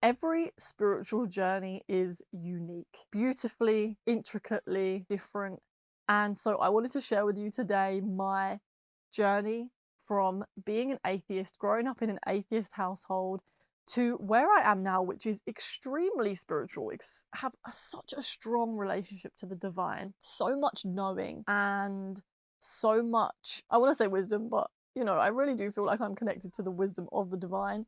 Every spiritual journey is unique, beautifully, intricately different. And so I wanted to share with you today my journey from being an atheist, growing up in an atheist household, to where I am now, which is extremely spiritual, have such a strong relationship to the divine, so much knowing and so much, I want to say wisdom, but I really do feel like I'm connected to the wisdom of the divine.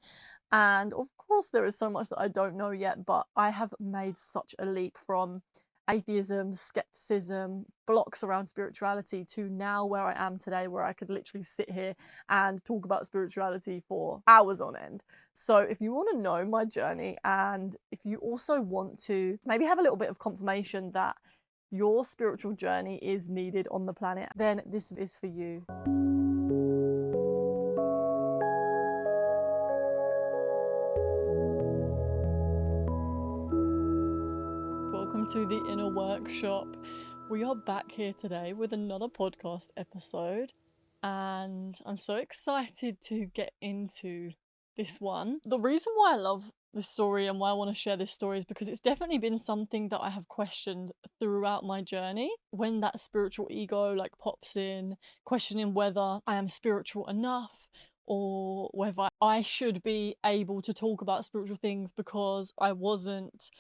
And of course, there is so much that I don't know yet, but I have made such a leap from atheism, skepticism, blocks around spirituality to now where I am today, where I could literally sit here and talk about spirituality for hours on end. So if you want to know my journey, and if you also want to maybe have a little bit of confirmation that your spiritual journey is needed on the planet, then this is for you. Welcome to the Inner Workshop. We are back here today with another podcast episode, and I'm so excited to get into this one. The reason why I love this story and why I want to share this story is because it's definitely been something that I have questioned throughout my journey. When that spiritual ego pops in, questioning whether I am spiritual enough, or whether I should be able to talk about spiritual things because I wasn't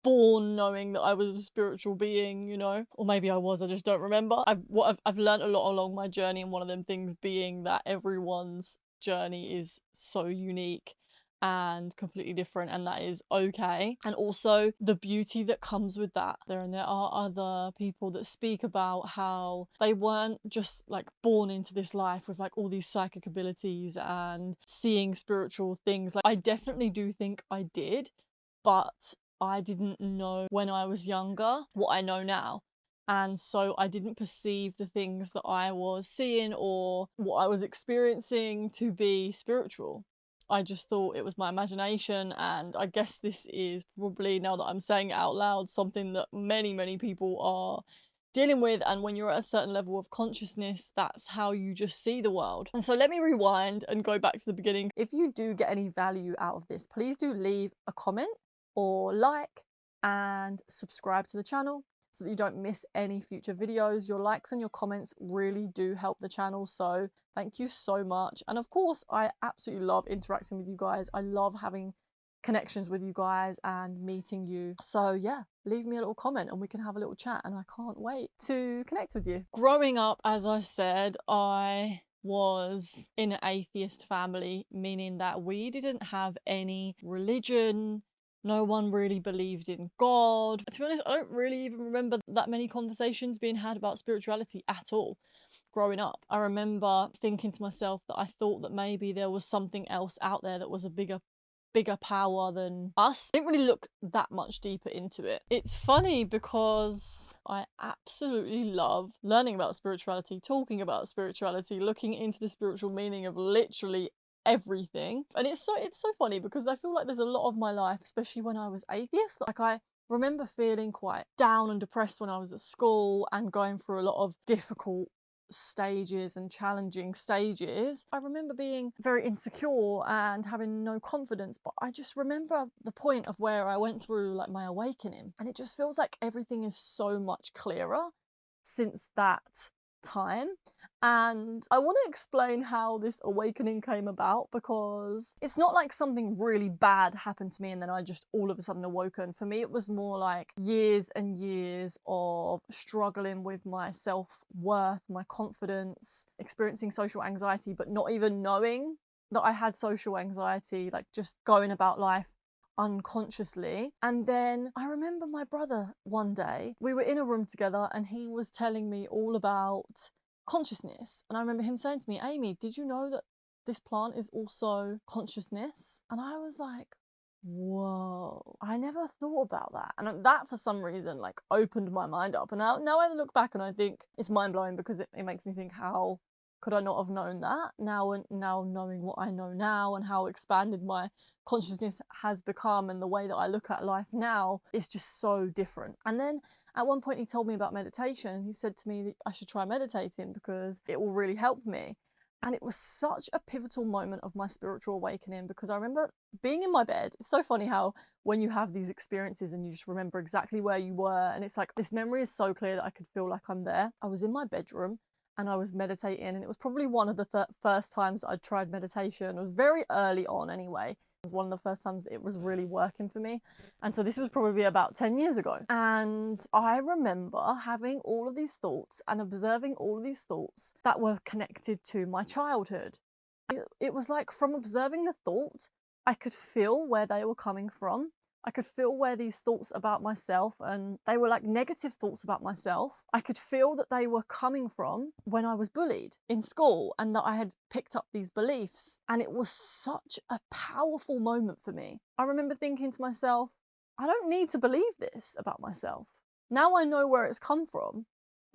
born knowing that I was a spiritual being, or maybe I was, I just don't remember. I've learned a lot along my journey, and one of them things being that everyone's journey is so unique and completely different, and that is okay. And also the beauty that comes with that. There are other people that speak about how they weren't just born into this life with all these psychic abilities and seeing spiritual things. I definitely do think I did, but I didn't know when I was younger what I know now. And so I didn't perceive the things that I was seeing or what I was experiencing to be spiritual. I just thought it was my imagination, and I guess this is probably, now that I'm saying it out loud, something that many people are dealing with. And when you're at a certain level of consciousness, that's how you just see the world. And so let me rewind and go back to the beginning. If you do get any value out of this, please do leave a comment or and subscribe to the channel so that you don't miss any future videos. Your likes and your comments really do help the channel, so thank you so much. And of course, I absolutely love interacting with you guys. I love having connections with you guys and meeting you. So yeah, leave me a little comment and we can have a little chat, and I can't wait to connect with you. Growing up, as I said, I was in an atheist family, meaning that we didn't have any religion. No one really believed in God. To be honest, I don't really even remember that many conversations being had about spirituality at all growing up. I remember thinking to myself that I thought that maybe there was something else out there that was a bigger power than us. I didn't really look that much deeper into it. It's funny because I absolutely love learning about spirituality, talking about spirituality, looking into the spiritual meaning of literally everything. And it's so funny because I feel like there's a lot of my life, especially when I was atheist, I remember feeling quite down and depressed when I was at school and going through a lot of difficult stages and challenging stages. I remember being very insecure and having no confidence, but I just remember the point of where I went through my awakening, and it just feels like everything is so much clearer since that time. And I want to explain how this awakening came about, because it's not like something really bad happened to me and then I just all of a sudden awoken. For me, it was more like years and years of struggling with my self-worth, my confidence, experiencing social anxiety, but not even knowing that I had social anxiety, just going about life unconsciously. And then I remember my brother, one day we were in a room together and he was telling me all about consciousness, and I remember him saying to me, "Amy, did you know that this plant is also consciousness?" And I was like, whoa, I never thought about that. And that for some reason opened my mind up. And now I look back and I think it's mind-blowing, because it makes me think, how could I not have known that? Now knowing what I know now and how expanded my consciousness has become, and the way that I look at life now is just so different. And then at one point he told me about meditation. He said to me that I should try meditating because it will really help me. And it was such a pivotal moment of my spiritual awakening, because I remember being in my bed. It's so funny how when you have these experiences and you just remember exactly where you were, and it's like this memory is so clear that I could feel like I'm there. I was in my bedroom and I was meditating, and it was probably one of the first times I'd tried meditation. It was very early on anyway. It was one of the first times that it was really working for me. And so this was probably about 10 years ago. And I remember having all of these thoughts and observing all of these thoughts that were connected to my childhood. It was like, from observing the thought, I could feel where they were coming from. I could feel where these thoughts about myself, and they were like negative thoughts about myself, I could feel that they were coming from when I was bullied in school, and that I had picked up these beliefs. And it was such a powerful moment for me. I remember thinking to myself, I don't need to believe this about myself. Now I know where it's come from.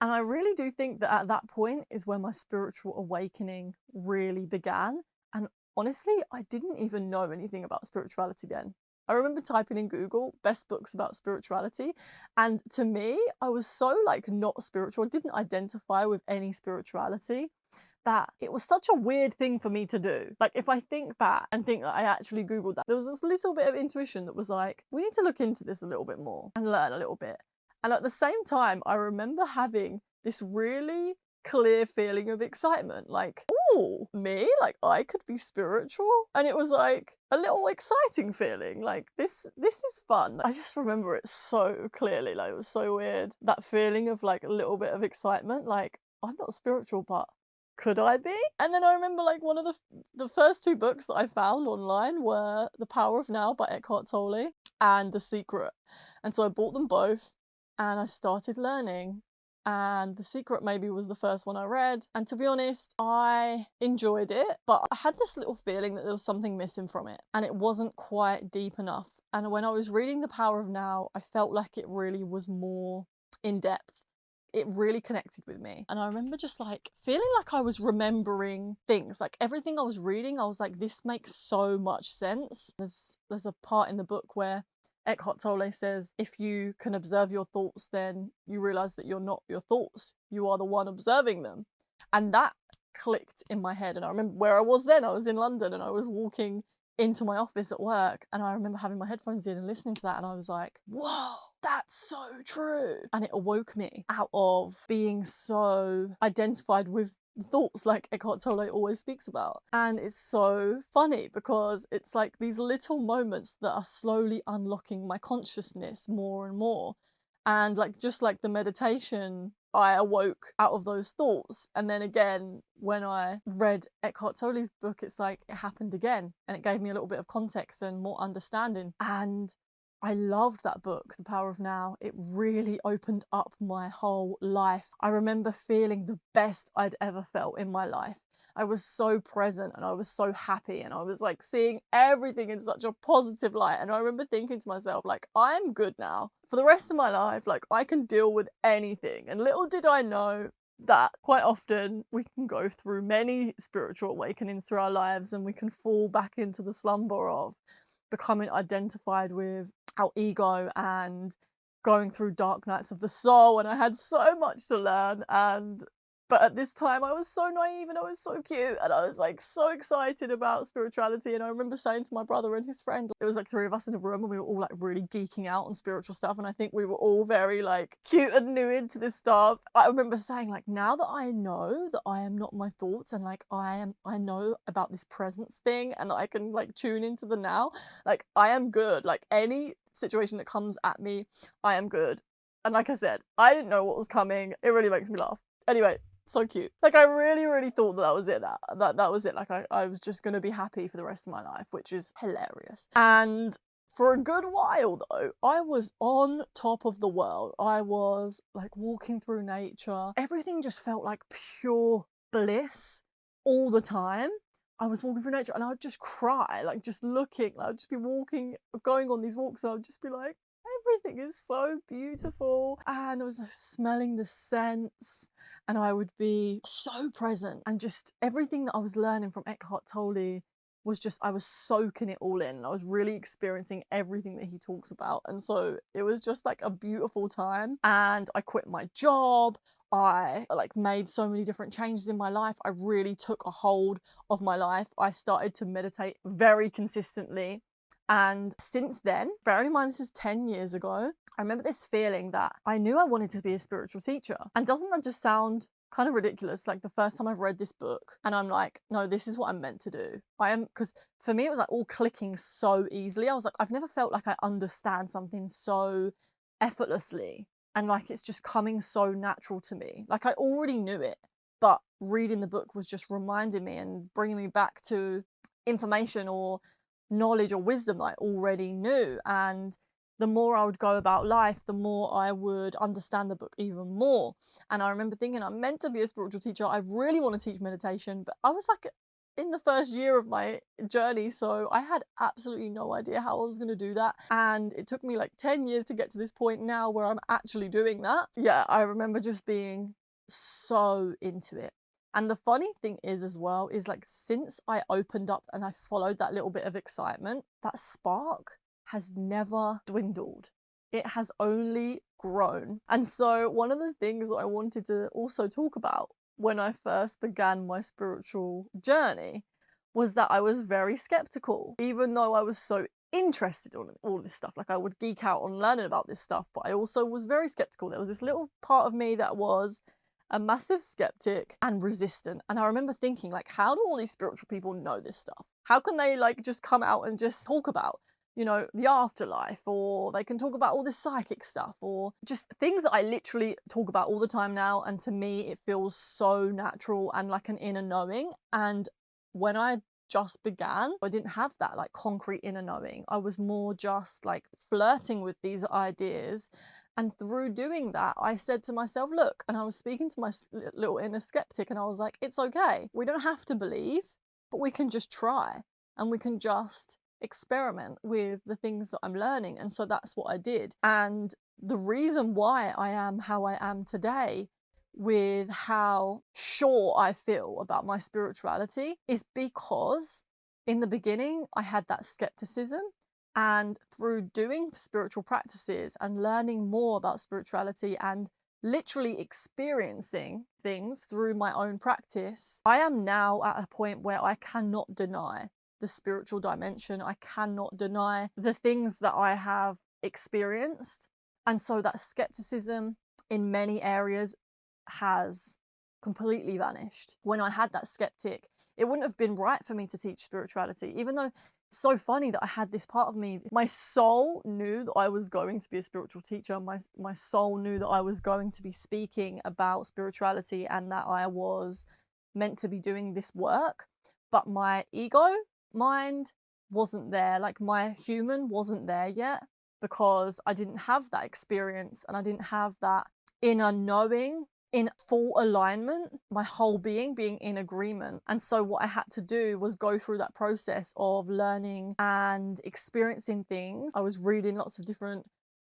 And I really do think that at that point is where my spiritual awakening really began. And honestly, I didn't even know anything about spirituality then. I remember typing in Google best books about spirituality, and to me, I was so like not spiritual, I didn't identify with any spirituality, that it was such a weird thing for me to do. Like, if I think back and think that I actually Googled that, there was this little bit of intuition that was like, we need to look into this a little bit more and learn a little bit. And at the same time, I remember having this really clear feeling of excitement, like, oh, me, like I could be spiritual. And it was like a little exciting feeling, like this is fun. I just remember it so clearly. Like, it was so weird, that feeling of like a little bit of excitement, like I'm not spiritual, but could I be? And then I remember like one of the first two books that I found online were The Power of Now by Eckhart Tolle and The Secret. And so I bought them both and I started learning. And The Secret maybe was the first one I read. And to be honest, I enjoyed it, but I had this little feeling that there was something missing from it and it wasn't quite deep enough. And when I was reading The Power of Now, I felt like it really was more in depth. It really connected with me. And I remember just like feeling like I was remembering things. Like, everything I was reading, I was like, this makes so much sense. There's a part in the book where Eckhart Tolle says, if you can observe your thoughts, then you realize that you're not your thoughts. You are the one observing them. And that clicked in my head. And I remember where I was then. I was in London and I was walking into my office at work, and I remember having my headphones in and listening to that, and I was like, whoa, that's so true. And it awoke me out of being so identified with thoughts like Eckhart Tolle always speaks about. And it's so funny because it's like these little moments that are slowly unlocking my consciousness more and more. And like, just like the meditation, I awoke out of those thoughts. And then again, when I read Eckhart Tolle's book, it's like it happened again, and it gave me a little bit of context and more understanding. And I loved that book, The Power of Now. It really opened up my whole life. I remember feeling the best I'd ever felt in my life. I was so present and I was so happy, and I was like seeing everything in such a positive light. And I remember thinking to myself, like, I'm good now for the rest of my life. Like, I can deal with anything. And little did I know that quite often we can go through many spiritual awakenings through our lives, and we can fall back into the slumber of becoming identified with our ego and going through dark nights of the soul. And I had so much to learn, but at this time I was so naive and I was so cute and I was like so excited about spirituality. And I remember saying to my brother and his friend, it was like three of us in a room, and we were all like really geeking out on spiritual stuff, and I think we were all very like cute and new into this stuff. I remember saying, like, now that I know that I am not my thoughts, and like I know about this presence thing, and I can like tune into the now, like I am good. Like, any situation that comes at me, I am good. And like I said, I didn't know what was coming. It really makes me laugh. Anyway, so cute. Like, I really thought that was it. That was it. Like, I was just gonna be happy for the rest of my life, which is hilarious. And for a good while though, I was on top of the world. I was like walking through nature. Everything just felt like pure bliss all the time. I was walking through nature and I would just cry, like just looking. I would just be walking, going on these walks, and I would just be like, everything is so beautiful. And I was like smelling the scents, and I would be so present. And just everything that I was learning from Eckhart Tolle was just, I was soaking it all in. I was really experiencing everything that he talks about. And so it was just like a beautiful time. And I quit my job. I like made so many different changes in my life. I really took a hold of my life. I started to meditate very consistently. And since then, bearing in mind this is 10 years ago, I remember this feeling that I knew I wanted to be a spiritual teacher. And doesn't that just sound kind of ridiculous? Like the first time I've read this book and I'm like, no, this is what I'm meant to do. Because for me, it was like all clicking so easily. I was like, I've never felt like I understand something so effortlessly and like it's just coming so natural to me. Like I already knew it, but reading the book was just reminding me and bringing me back to information or knowledge or wisdom that I already knew. And the more I would go about life, the more I would understand the book even more. And I remember thinking, I'm meant to be a spiritual teacher. I really want to teach meditation, but I was like in the first year of my journey, so I had absolutely no idea how I was going to do that. And it took me like 10 years to get to this point now where I'm actually doing that. Yeah, I remember just being so into it. And the funny thing is as well, is like since I opened up and I followed that little bit of excitement, that spark has never dwindled. It has only grown. And so one of the things that I wanted to also talk about when I first began my spiritual journey was that I was very skeptical, even though I was so interested in all this stuff. Like I would geek out on learning about this stuff, but I also was very skeptical. There was this little part of me that was a massive skeptic and resistant. And I remember thinking, like, how do all these spiritual people know this stuff? How can they like just come out and just talk about, you know, the afterlife, or they can talk about all this psychic stuff, or just things that I literally talk about all the time now. And to me, it feels so natural and like an inner knowing. And when I just began, I didn't have that like concrete inner knowing. I was more just like flirting with these ideas. And through doing that, I said to myself, look, and I was speaking to my little inner skeptic, and I was like, it's okay. We don't have to believe, but we can just try and we can just experiment with the things that I'm learning. And so that's what I did. And the reason why I am how I am today with how sure I feel about my spirituality is because in the beginning I had that skepticism, and through doing spiritual practices and learning more about spirituality and literally experiencing things through my own practice, I am now at a point where I cannot deny the spiritual dimension. I cannot deny the things that I have experienced. And so that skepticism in many areas has completely vanished. When I had that skeptic, it wouldn't have been right for me to teach spirituality, even though it's so funny that I had this part of me. My soul knew that I was going to be a spiritual teacher. My soul knew that I was going to be speaking about spirituality and that I was meant to be doing this work. But my ego mind wasn't there. Like my human wasn't there yet, because I didn't have that experience and I didn't have that inner knowing in full alignment, my whole being in agreement. And so what I had to do was go through that process of learning and experiencing things. I was reading lots of different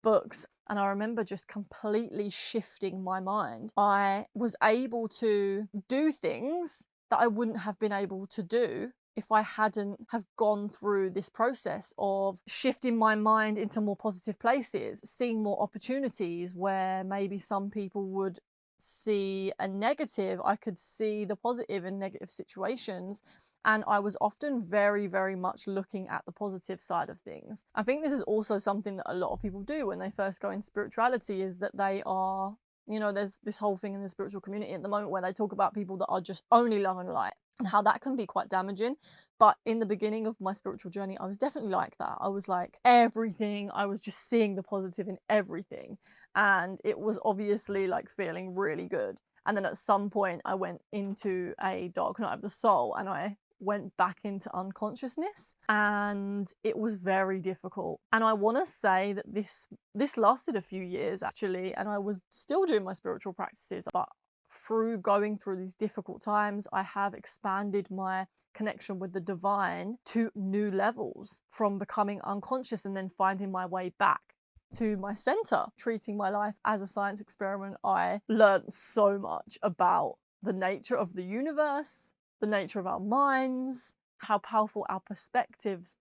books, and I remember just completely shifting my mind. I was able to do things that I wouldn't have been able to do if I hadn't have gone through this process of shifting my mind into more positive places, seeing more opportunities where maybe some people would see a negative. I could see the positive in negative situations, and I was often very, very much looking at the positive side of things. I think this is also something that a lot of people do when they first go in spirituality, is that they are, you know, there's this whole thing in the spiritual community at the moment where they talk about people that are just only love and light, and how that can be quite damaging. But in the beginning of my spiritual journey, I was definitely like that. I was like everything. I was just seeing the positive in everything. And it was obviously like feeling really good. And then at some point I went into a dark night of the soul, and I went back into unconsciousness, and it was very difficult. And I want to say that this lasted a few years actually, and I was still doing my spiritual practices, but through going through these difficult times, I have expanded my connection with the divine to new levels, from becoming unconscious and then finding my way back to my center, treating my life as a science experiment. I learned so much about the nature of the universe, the nature of our minds, how powerful our perspectives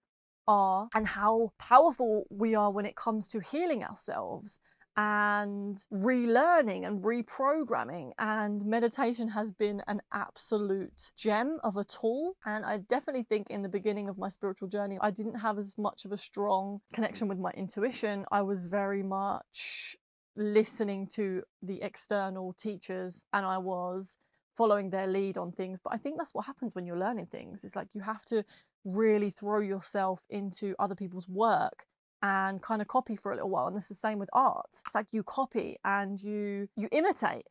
are, and how powerful we are when it comes to healing ourselves and relearning and reprogramming, and meditation has been an absolute gem of a tool. And I definitely think in the beginning of my spiritual journey, I didn't have as much of a strong connection with my intuition. I was very much listening to the external teachers, and I was following their lead on things. But I think that's what happens when you're learning things. It's like you have to really throw yourself into other people's work and kind of copy for a little while. And it's the same with art. It's like you copy and you imitate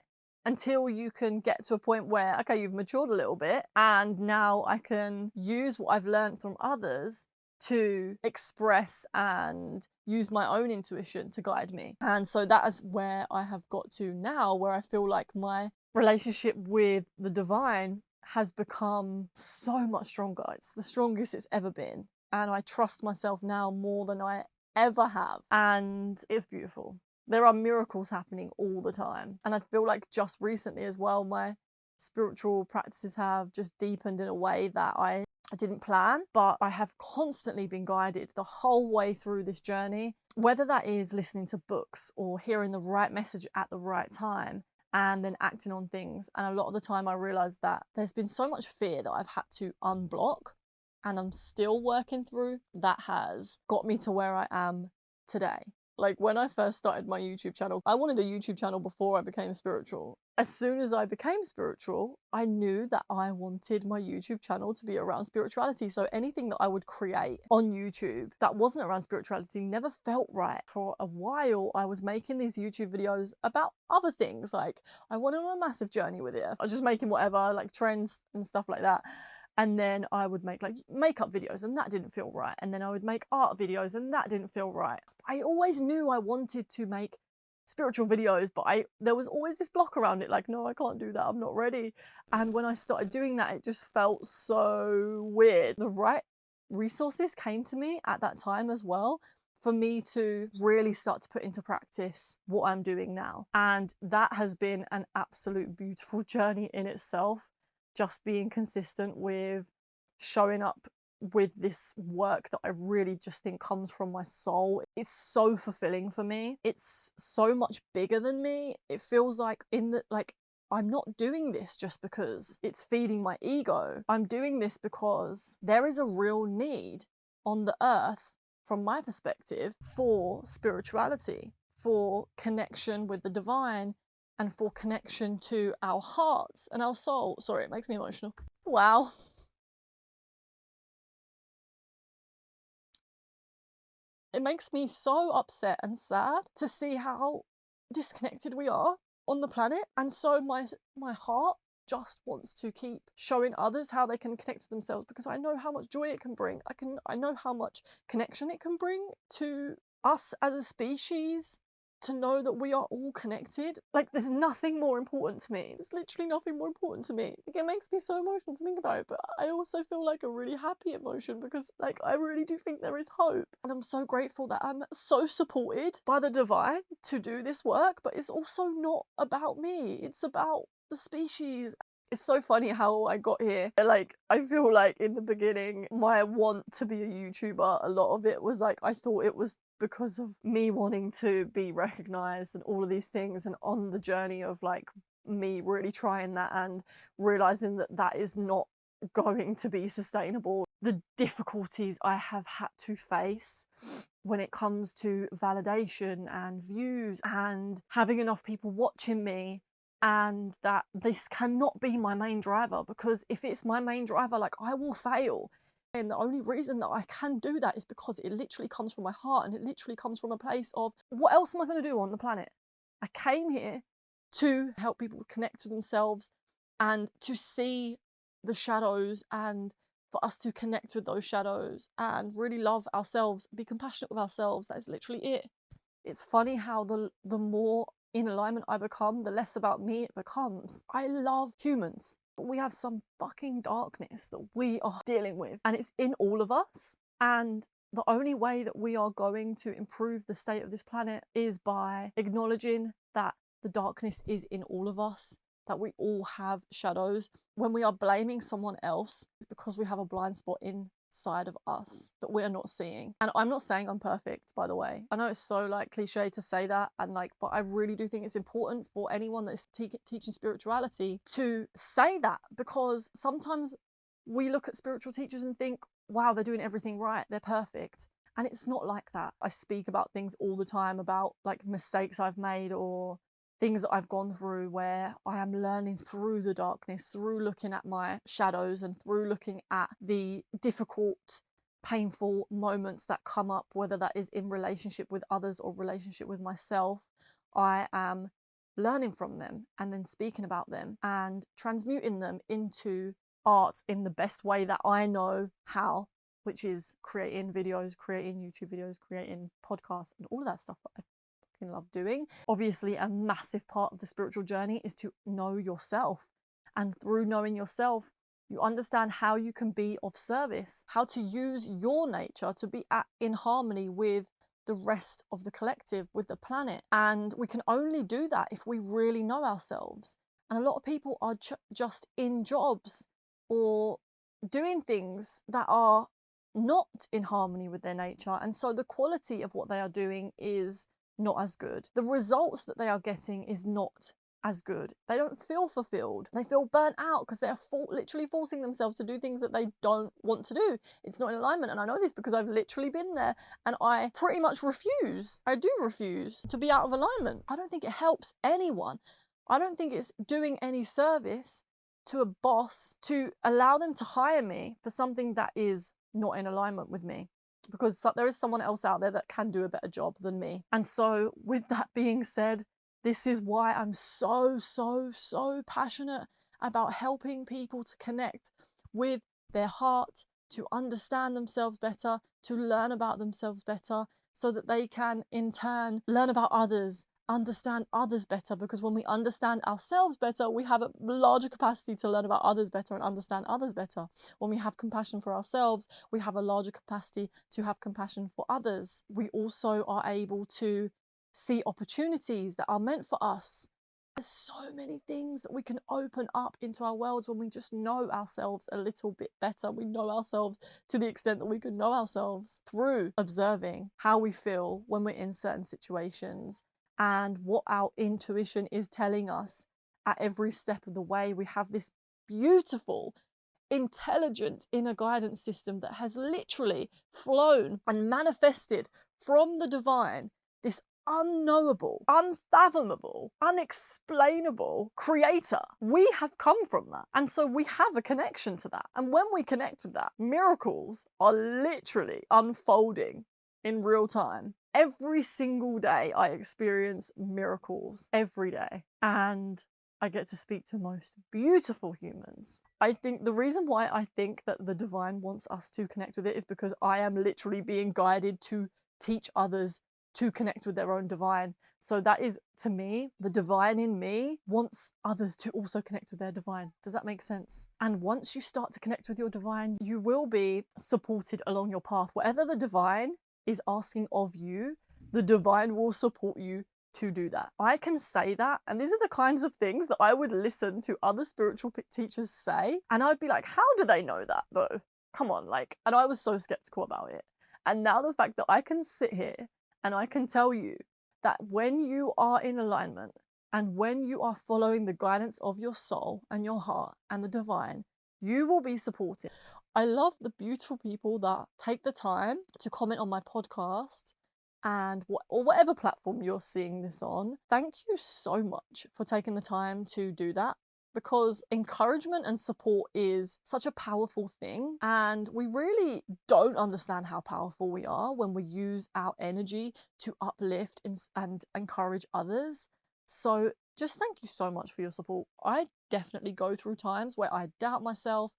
until you can get to a point where, okay, you've matured a little bit, and now I can use what I've learned from others to express and use my own intuition to guide me. And so that is where I have got to now, where I feel like my relationship with the divine has become so much stronger. It's the strongest it's ever been. And I trust myself now more than I ever have. And it's beautiful. There are miracles happening all the time. And I feel like just recently as well, my spiritual practices have just deepened in a way that I didn't plan, but I have constantly been guided the whole way through this journey, whether that is listening to books or hearing the right message at the right time and then acting on things. And a lot of the time I realized that there's been so much fear that I've had to unblock, and I'm still working through, that has got me to where I am today. Like when I first started my YouTube channel, I wanted a YouTube channel before I became spiritual. As soon as I became spiritual, I knew that I wanted my YouTube channel to be around spirituality. So anything that I would create on YouTube that wasn't around spirituality never felt right. For a while, I was making these YouTube videos about other things. Like I went on a massive journey with it. I was just making whatever, like trends and stuff like that. And then I would make like makeup videos and that didn't feel right. And then I would make art videos and that didn't feel right. I always knew I wanted to make spiritual videos, but there was always this block around it, like, no, I can't do that, I'm not ready. And when I started doing that, it just felt so weird. The right resources came to me at that time as well for me to really start to put into practice what I'm doing now. And that has been an absolute beautiful journey in itself. Just being consistent with showing up with this work that I really just think comes from my soul. It's so fulfilling for me. It's so much bigger than me. It feels like I'm not doing this just because it's feeding my ego. I'm doing this because there is a real need on the earth, from my perspective, for spirituality, for connection with the divine, and for connection to our hearts and our soul. Sorry, it makes me emotional. Wow. It makes me so upset and sad to see how disconnected we are on the planet. And so my heart just wants to keep showing others how they can connect with themselves, because I know how much joy it can bring. I know how much connection it can bring to us as a species, to know that we are all connected. Like, there's nothing more important to me. There's literally nothing more important to me. Like, it makes me so emotional to think about it, but I also feel like a really happy emotion, because like I really do think there is hope. And I'm so grateful that I'm so supported by the divine to do this work, but it's also not about me. It's about the species. It's so funny how I got here. Like, I feel like in the beginning, my want to be a YouTuber, a lot of it was like, I thought it was because of me wanting to be recognized and all of these things. And on the journey of like me really trying that and realizing that that is not going to be sustainable, the difficulties I have had to face when it comes to validation and views and having enough people watching me, and that this cannot be my main driver, because if it's my main driver, like, I will fail. And the only reason that I can do that is because it literally comes from my heart, and it literally comes from a place of, what else am I going to do on the planet? I came here to help people connect with themselves and to see the shadows, and for us to connect with those shadows and really love ourselves, be compassionate with ourselves. That is literally it. It's funny how the more in alignment I become, the less about me it becomes. I love humans, but we have some fucking darkness that we are dealing with, and it's in all of us. And the only way that we are going to improve the state of this planet is by acknowledging that the darkness is in all of us, that we all have shadows. When we are blaming someone else, it's because we have a blind spot in side of us that we're not seeing. And I'm not saying I'm perfect, by the way. I know it's so like cliche to say that, and like, but I really do think it's important for anyone that's teaching spirituality to say that, because sometimes we look at spiritual teachers and think, wow, they're doing everything right, they're perfect. And it's not like that. I speak about things all the time, about like mistakes I've made or things that I've gone through where I am learning through the darkness, through looking at my shadows and through looking at the difficult, painful moments that come up, whether that is in relationship with others or relationship with myself. I am learning from them and then speaking about them and transmuting them into art in the best way that I know how, which is creating videos, creating YouTube videos, creating podcasts, and all of that stuff that I fucking love doing. Obviously, a massive part of the spiritual journey is to know yourself. And through knowing yourself, you understand how you can be of service, how to use your nature to be in harmony with the rest of the collective, with the planet. And we can only do that if we really know ourselves. And a lot of people are just in jobs or doing things that are not in harmony with their nature. And so the quality of what they are doing is not as good. The results that they are getting is not as good. They don't feel fulfilled. They feel burnt out because they're literally forcing themselves to do things that they don't want to do. It's not in alignment. And I know this because I've literally been there, and I pretty much refuse. I do refuse to be out of alignment. I don't think it helps anyone. I don't think it's doing any service to a boss to allow them to hire me for something that is not in alignment with me, because there is someone else out there that can do a better job than me. And so with that being said, this is why I'm so passionate about helping people to connect with their heart, to understand themselves better, to learn about themselves better, so that they can in turn learn about others, understand others better, because when we understand ourselves better, we have a larger capacity to learn about others better and understand others better. When we have compassion for ourselves, we have a larger capacity to have compassion for others. We also are able to see opportunities that are meant for us. There's so many things that we can open up into our worlds when we just know ourselves a little bit better. We know ourselves to the extent that we can know ourselves through observing how we feel when we're in certain situations and what our intuition is telling us at every step of the way. We have this beautiful, intelligent inner guidance system that has literally flown and manifested from the divine, this unknowable, unfathomable, unexplainable creator. We have come from that. And so we have a connection to that. And when we connect with that, miracles are literally unfolding in real time. Every single day I experience miracles every day. And I get to speak to most beautiful humans. I think the reason why I think that the divine wants us to connect with it is because I am literally being guided to teach others to connect with their own divine. So that is, to me, the divine in me wants others to also connect with their divine. Does that make sense? And once you start to connect with your divine, you will be supported along your path. Whatever the divine is asking of you, the divine will support you to do that. I can say that, and these are the kinds of things that I would listen to other spiritual teachers say, and I'd be like, how do they know that though? Come on, like, and I was so skeptical about it. And now the fact that I can sit here and I can tell you that when you are in alignment and when you are following the guidance of your soul and your heart and the divine, you will be supported. I love the beautiful people that take the time to comment on my podcast and or whatever platform you're seeing this on. Thank you so much for taking the time to do that, because encouragement and support is such a powerful thing, and we really don't understand how powerful we are when we use our energy to uplift and encourage others. So just thank you so much for your support. I definitely go through times where I doubt myself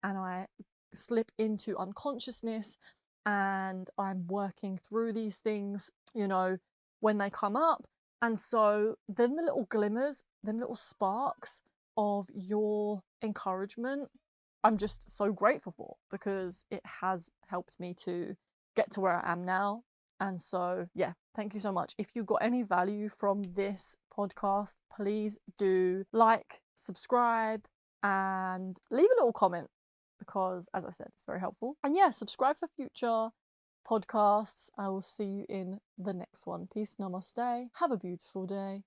and I slip into unconsciousness, and I'm working through these things, you know, when they come up. And so then the little glimmers, them little sparks of your encouragement, I'm just so grateful for, because it has helped me to get to where I am now. And so, yeah, thank you so much. If you got any value from this podcast, please do like, subscribe, and leave a little comment, because, as I said, it's very helpful. And yeah, subscribe for future podcasts. I will see you in the next one. Peace, namaste. Have a beautiful day.